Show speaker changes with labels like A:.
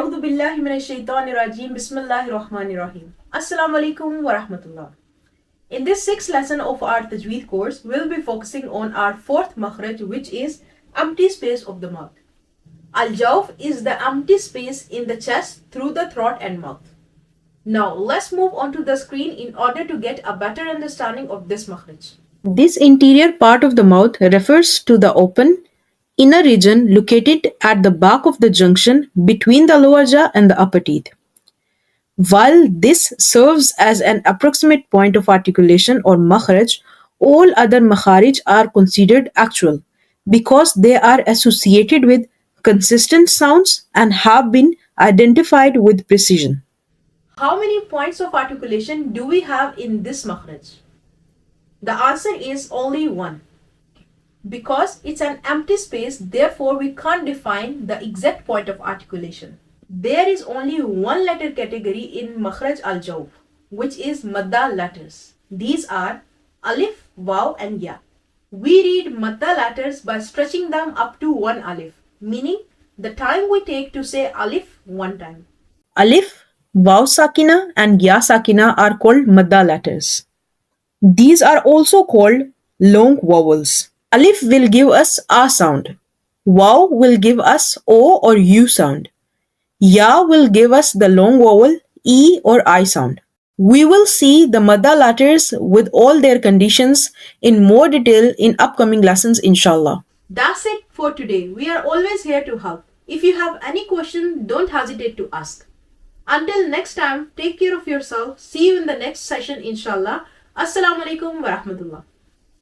A: A'udhu billahi minash shaitanir rajim. Bismillahir rahmanir rahim. Assalamu alaikum wa rahmatullah. In this sixth lesson of our Tajweed course, we'll be focusing on our fourth makhraj, which is empty space of the mouth. Al-Jauf is the empty space in the chest through the throat and mouth. Now let's move on to the screen in order to get a better understanding of this makhraj.
B: This interior part of the mouth refers to the open, inner region located at the back of the junction between the lower jaw and the upper teeth. While this serves as an approximate point of articulation or makhraj, all other makharij are considered actual because they are associated with consistent sounds and have been identified with precision.
A: How many points of articulation do we have in this makhraj? The answer is only one. Because it's an empty space, therefore we can't define the exact point of articulation. There is only one letter category in Makhraj Al-Jauf, which is Maddah Letters. These are Alif, Waw and Ya. We read Maddah Letters by stretching them up to one Alif, meaning the time we take to say Alif one time.
B: Alif, Waw Sakina and Ya Sakina are called Maddah letters. These are also called long vowels. Alif will give us A sound. Waw will give us O or U sound. Ya will give us the long vowel E or I sound. We will see the Maddah letters with all their conditions in more detail in upcoming lessons, inshallah.
A: That's it for today. We are always here to help. If you have any question, don't hesitate to ask. Until next time, take care of yourself. See you in the next session, inshallah. Assalamu alaikum wa rahmatullah.